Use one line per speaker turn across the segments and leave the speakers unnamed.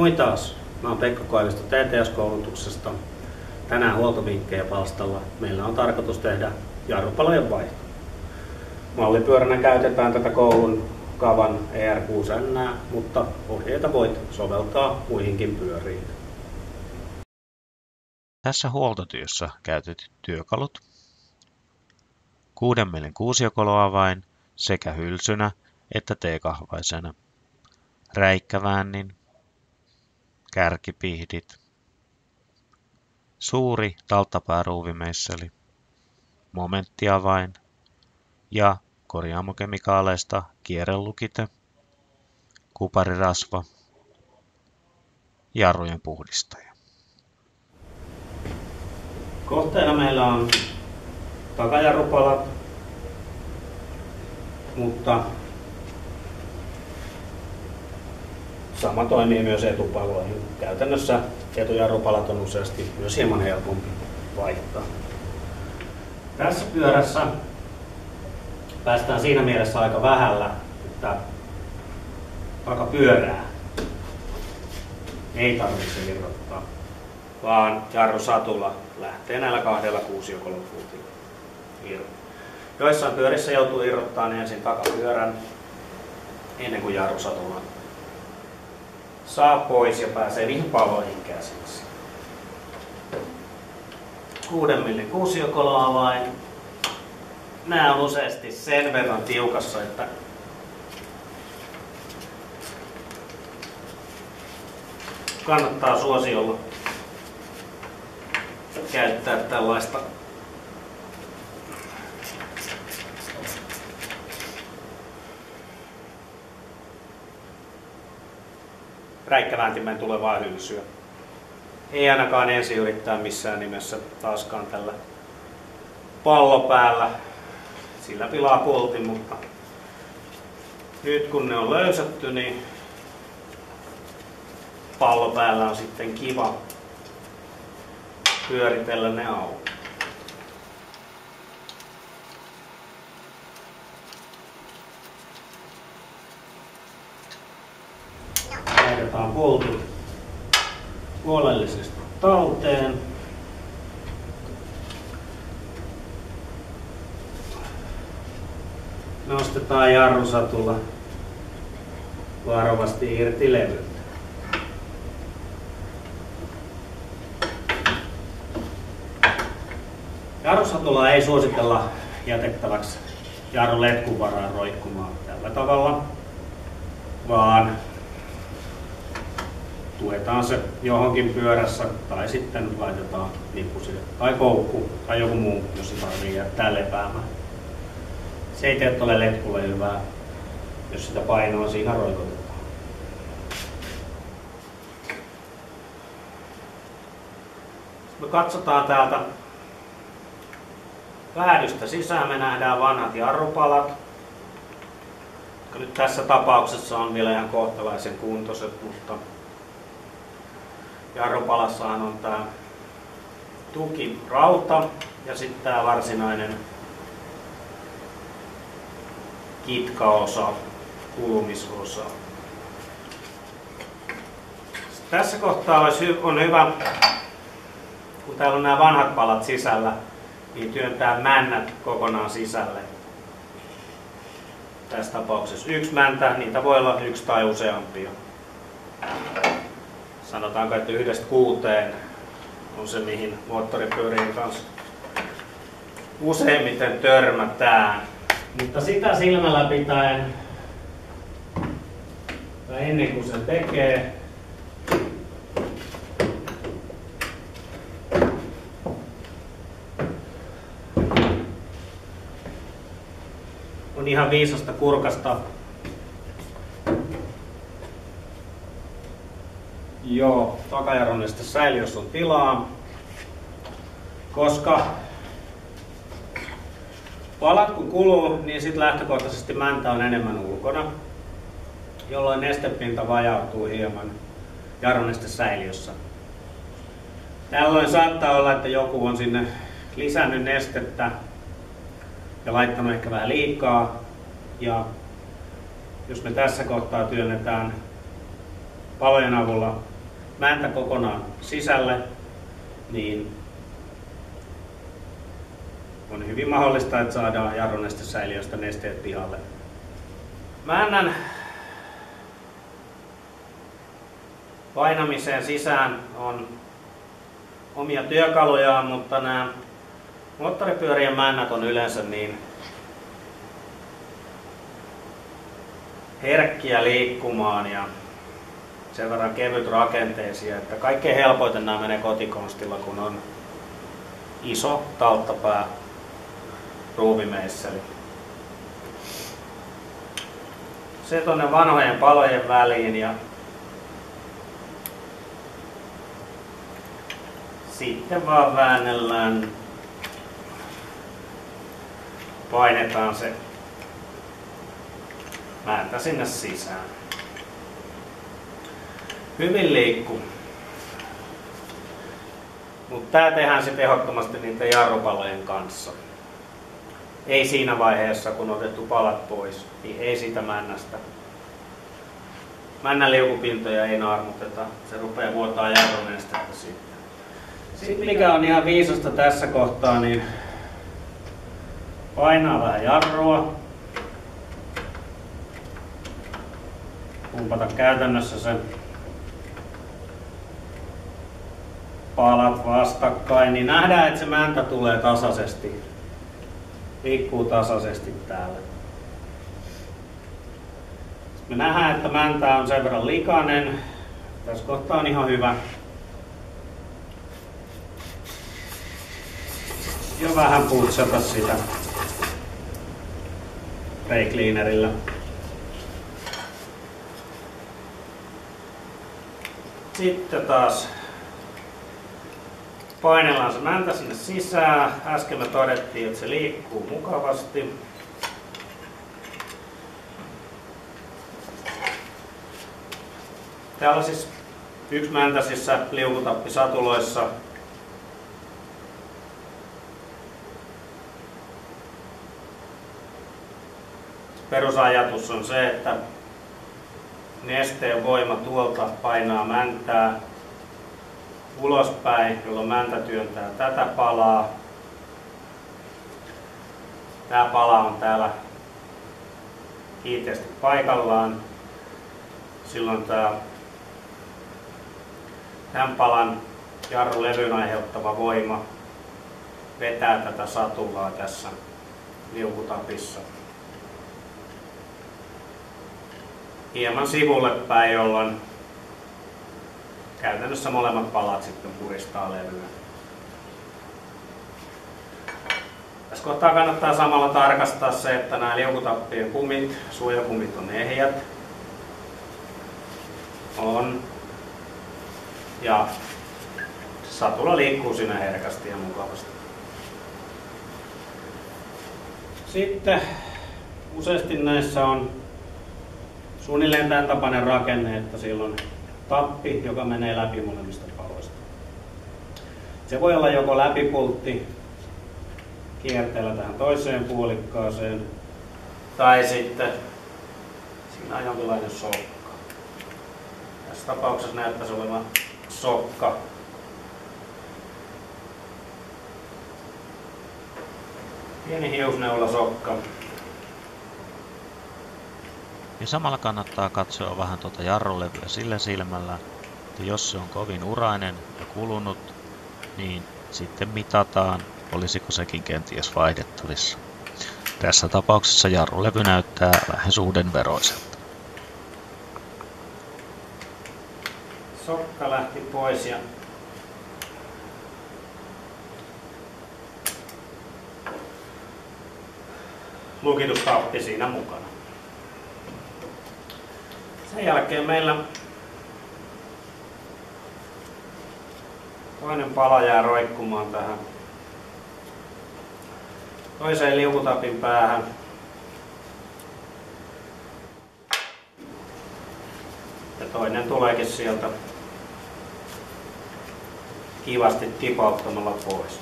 Moi taas. Mä oon Pekka Koivisto TTS-koulutuksesta. Tänään huoltovinkkejä palstalla meillä on tarkoitus tehdä jarrupalojen vaihto. Mallipyöränä käytetään tätä koulun Kavan ER6N, mutta ohjeita voit soveltaa muihinkin pyöriin.
Tässä huoltotyössä käytetyt työkalut: 6 mm kuusiokoloavain sekä hylsynä että T-kahvaisena, räikkäväänin, kärkipihdit, suuri talttapääruuvimeisseli, momenttiavain ja korjaamokemikaaleista kierrelukite, kuparirasva, jarrujen puhdistaja.
Kohteena meillä on takajarrupalat, mutta sama toimii myös etupaloihin. Käytännössä etujarrupalat on useasti myös hieman helpompi vaihtaa. Tässä pyörässä päästään siinä mielessä aika vähällä, että takapyörää ei tarvitse irrottaa, vaan jarrusatula lähtee näillä 2 kuusiokolopuutilla irti. Joissain pyörissä joutuu irrottamaan ensin takapyörän ennen kuin jarrusatula saa pois ja pääsee niihin paloihin käsiksi. 6 mm kuusiokoloavain. Nämä on useasti sen verran tiukassa, että kannattaa suosiolla käyttää tällaista räikkävääntimeen tulevaa hylsyä. Ei ainakaan ensin yrittää missään nimessä taaskaan tällä pallopäällä. Sillä pilaa pultin, mutta nyt kun ne on löysätty, niin pallopäällä on sitten kiva pyöritellä ne auki. Laitetaan pultit huolellisesti talteen. Nostetaan jarrusatulla varovasti irti levyltä. Jarrusatulla ei suositella jätettäväksi jarruletkun varaan roikkumaan tällä tavalla, vaan tuetaan se johonkin pyörässä tai sitten laitetaan nippuside tai koukku tai joku muu, jos se tarvitsee jättää lepäämään. Se ei tee tuolle letkulle hyvää, jos sitä painoa siinä roikotetaan. Me katsotaan täältä päädystä sisään, me nähdään vanhat jarrupalat, jotka nyt tässä tapauksessa on vielä ihan kohtalaisen kuntoiset, mutta jarrupalassahan on tämä tukirauta ja sitten tämä varsinainen kitkaosa, kulumisosa. Tässä kohtaa on hyvä, kun täällä on nämä vanhat palat sisällä, niin työntää männät kokonaan sisälle. Tässä tapauksessa 1 mäntä, niitä voi olla 1 tai useampia. Sanotaanko, että 1–6 on se, mihin moottoripyörien kanssa useimmiten törmätään. Mutta sitä silmällä pitäen, tai ennen kuin sen tekee, on ihan viisasta kurkasta takajarrun säilyy, jos on tilaa, koska palat kun kuluu, niin sitten lähtökohtaisesti mäntä on enemmän ulkona, jolloin nestepinta vajautuu hieman jarrun säiliössä. Tällöin saattaa olla, että joku on sinne lisännyt nestettä ja laittanut ehkä vähän liikaa. Ja jos me tässä kohtaa työnnetään palojen avulla mäntä kokonaan sisälle, niin on hyvin mahdollista, että saadaan jarrunestesäiliöstä nesteet pihalle. Männän painamiseen sisään on omia työkalujaan, mutta nämä moottoripyörien männät on yleensä niin herkkiä liikkumaan ja sen verran kevyt rakenteisia, että kaikkein helpoiten nämä menee kotikonstilla, kun on iso talttapää ruuvimeisseli. Se tuonne vanhojen palojen väliin ja sitten vaan väännellään, painetaan se mäntä sinne sisään. Hyvin liikkuu. Mutta tää tehdään sitten ehdottomasti niiden jarrupalojen kanssa. Ei siinä vaiheessa, kun on otettu palat pois, niin ei siitä männästä. Männän liukupintoja ei naarmuteta, se rupeaa vuotaa jarrunestettä sitten. Sitten mikä on ihan viisasta tässä kohtaa, niin painaa vähän jarrua. Pumpata käytännössä sen palat vastakkain, niin nähdään, että se mäntä tulee tasaisesti. Liikkuu tasaisesti täällä. Me nähdään, että mäntä on sen verran likainen. Tässä kohtaa on ihan hyvä jo vähän putsata sitä brake cleanerillä. Sitten taas painellaan se mäntä sinne sisään. Äsken me todettiin, että se liikkuu mukavasti. Täällä on siis yksimäntäisissä liukutappisatuloissa perusajatus on se, että nesteen voima tuolta painaa mäntää ulospäin, jolloin mäntä työntää tätä palaa. Tämä pala on täällä kiinteästi paikallaan. Silloin tämän palan jarrulevyn aiheuttama voima vetää tätä satulaa tässä liukutapissa hieman sivulle päin, jolloin käytännössä molemmat palat sitten puristaa levyä. Tässä kohtaa kannattaa samalla tarkastaa se, että nämä liukutappien kumit, suojakumit on ehjät. On. Ja satula liikkuu siinä herkästi ja mukavasti. Sitten useasti näissä on suunnilleen tämän tapainen rakenne, että siellä on tappi, joka menee läpi molemmista paloista. Se voi olla joko läpipultti kierteellä tähän toiseen puolikkaaseen, tai sitten siinä on jonkinlainen sokka. Tässä tapauksessa näyttäisi olevan sokka. Pieni hiusneulasokka.
Ja samalla kannattaa katsoa vähän tuota jarrulevyä sillä silmällä, että jos se on kovin urainen ja kulunut, niin sitten mitataan, olisiko sekin kenties vaihdettavissa. Tässä tapauksessa jarrulevy näyttää lähes uudenveroiselta.
Sokka lähti pois ja lukitustappi siinä mukana. Sen jälkeen meillä toinen pala jää roikkumaan tähän toiseen liukutapin päähän. Ja toinen tuleekin sieltä kivasti tipauttamalla pois.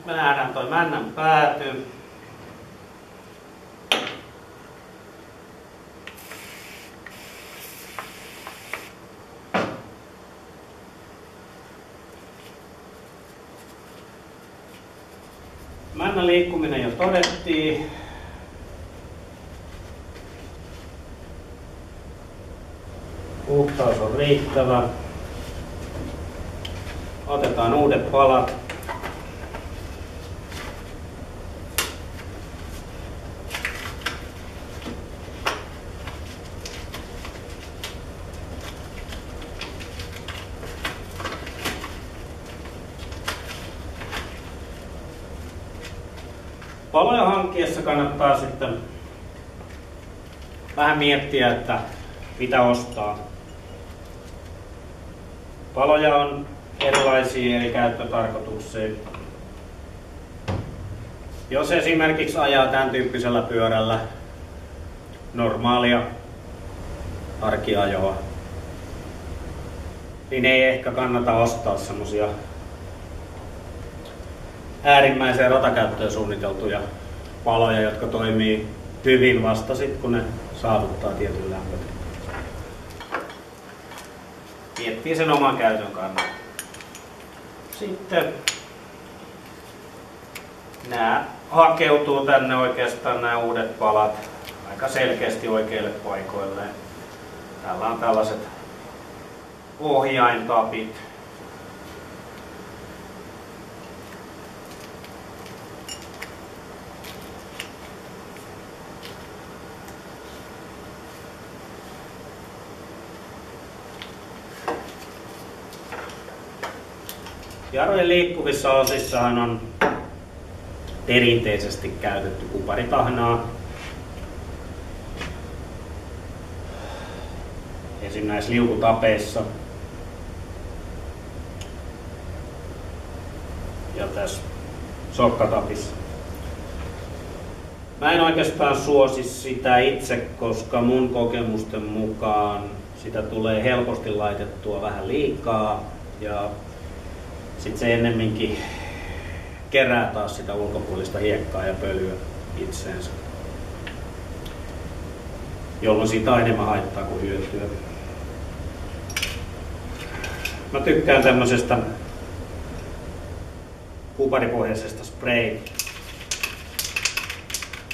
Me nähdään toi männän pääty. Männän liikkuminen jo todettiin. Puhtaus on riittävä. Otetaan uudet palat. Paloja hankkiessa kannattaa sitten vähän miettiä, että mitä ostaa. Paloja on erilaisia eri käyttötarkoituksia. Jos esimerkiksi ajaa tämän tyyppisellä pyörällä normaalia arkiajoa, niin ei ehkä kannata ostaa semmosia äärimmäiseen ratakäyttöön suunniteltuja paloja, jotka toimii hyvin vasta sit, kun ne saavuttaa tietyn lämpötilan. Miettii sen oman käytön kannalta. Sitten nämä hakeutuu tänne oikeastaan nämä uudet palat aika selkeästi oikeille paikoille. Täällä on tällaiset ohjaintapit. Jarrujen liikkuvissa osissahan on perinteisesti käytetty kuparitahnaa. Esim. Näissä liukutapeissa. Ja tässä sokkatapissa. Mä en oikeastaan suosi sitä itse, koska mun kokemusten mukaan sitä tulee helposti laitettua vähän liikaa. Ja sitten se ennemminkin kerää taas sitä ulkopuolista hiekkaa ja pölyä itseensä, jolloin siitä on enemmän haittaa kuin hyötyä. Mä tykkään tämmöisestä kuparipohjaisesta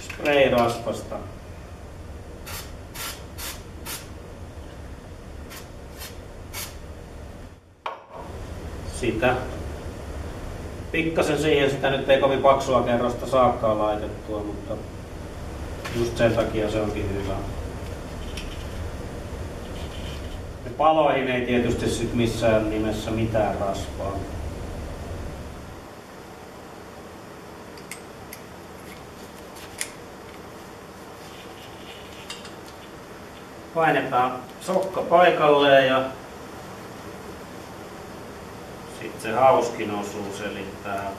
sprayrasvasta. Sitä pikkasen siihen, sitä nyt ei kovin paksua kerrosta saakkaan laitettua, mutta just sen takia se onkin hyvä. Ja paloihin ei tietysti sit missään nimessä mitään rasvaa. Painetaan sokka paikalleen ja sitten se hauskin osuus, eli tää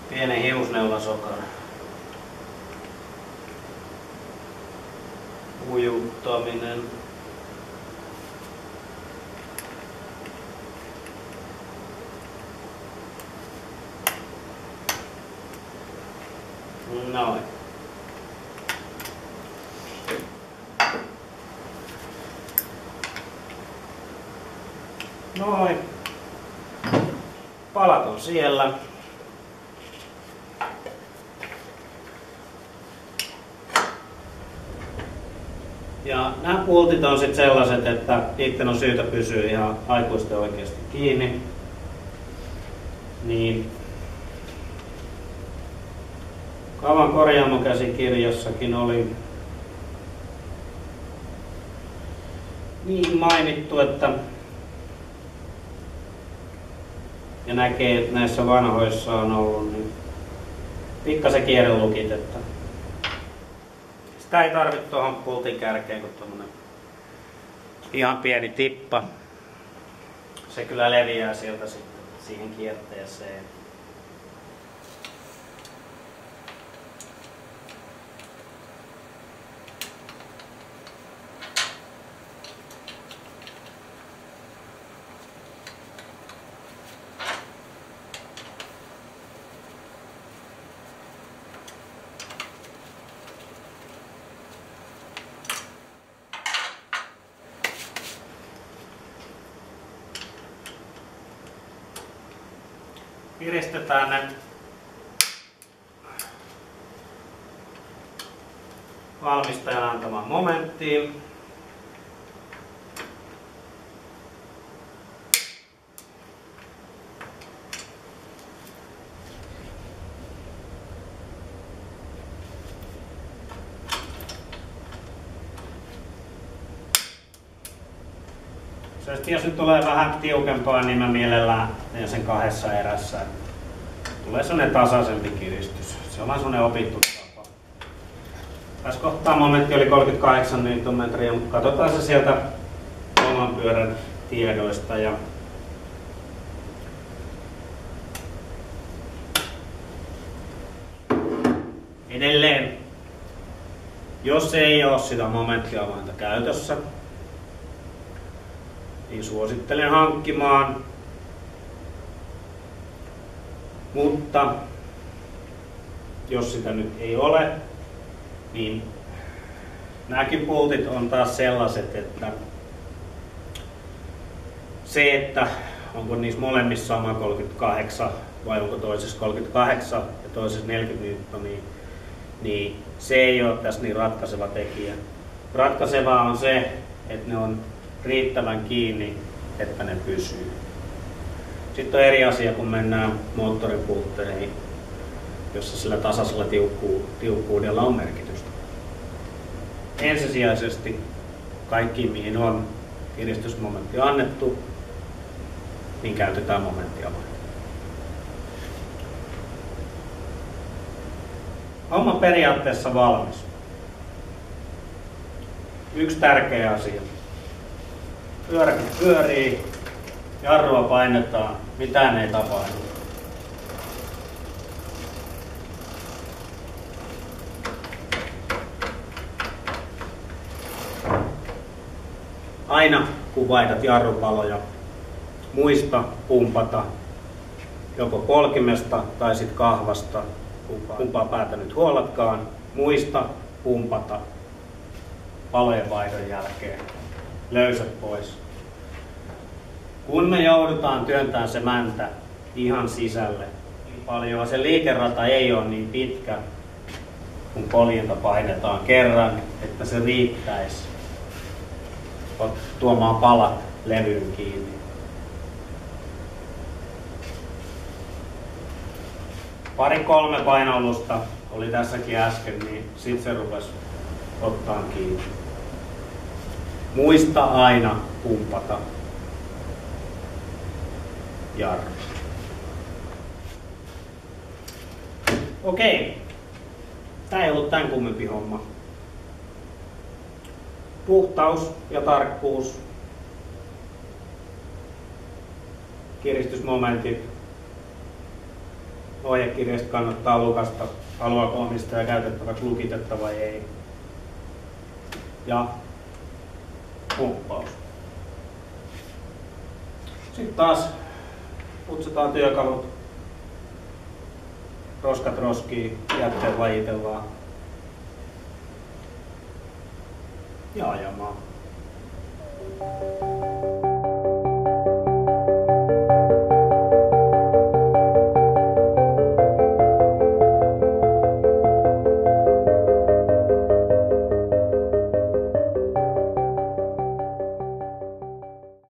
pienen hiusneulasokar ujuttaminen. Noin. Noin. Palat on siellä. Ja nämä pultit on sitten sellaiset, että niiden on syytä pysyä ihan aikuisten oikeasti kiinni. Niin Kavan korjaamokäsikirjassakin oli niin mainittu, että ja näkee, että näissä vanhoissa on ollut niin pikkasen kierrelukit, että sitä ei tarvitse tuohon pultin kärkeen kuin tuommoinen ihan pieni tippa. Se kyllä leviää sieltä sitten siihen kierteeseen. Kiristetään ne valmistajan antamaan momenttiin. Jos nyt tulee vähän tiukempaa, niin mä mielellään teen sen 2 erässä. Tulee sellainen tasaisempi kiristys. Se on vaan sellainen opittu tapa. Tässä kohtaa momentti oli 38 Nm, mutta katsotaan se sieltä oman pyörän tiedoista. Edelleen, jos ei ole sitä momenttiavainta käytössä, niin suosittelen hankkimaan, mutta jos sitä nyt ei ole, niin nämäkin pultit on taas sellaiset, että se, että onko niissä molemmissa sama 38 vai onko toisessa 38 ja toisessa 40 N, niin se ei ole tässä niin ratkaiseva tekijä. Ratkaisevaa on se, että ne on riittävän kiinni, että ne pysyy. Sitten on eri asia, kun mennään moottoripultteihin, jossa sillä tasaisella tiukkuudella on merkitystä. Ensisijaisesti kaikkiin, mihin on kiristysmomentti annettu, niin käytetään momenttiavainta. Homma periaatteessa valmis. Yksi tärkeä asia. Pyöräkin pyörii, jarrua painetaan, mitään ei tapahdu. Aina kun vaihdat jarrupaloja, muista pumpata joko polkimesta tai sit kahvasta, kumpaa päätä nyt huolatkaan, muista pumpata palojen vaihdon jälkeen. Löysät pois. Kun me joudutaan työntämään se mäntä ihan sisälle, niin paljon se liikerata ei ole niin pitkä, kun poljinta painetaan kerran, että se riittäisi tuomaan palat levyyn kiinni. Pari-kolme painallusta oli tässäkin äsken, niin sit se rupesi ottaa kiinni. Muista aina pumpata jarru. Okei. Tää ei ollut tän kummempi homma. Puhtaus ja tarkkuus. Kiristysmomentit. Ohjekirjasta kannattaa lukasta, haluaako omistaja käytettäväksi lukitetta vai ei. Ja pumppaus. Sitten taas putsataan työkalut, roskat roskiin, jätteet lajitellaan ja ajamaan.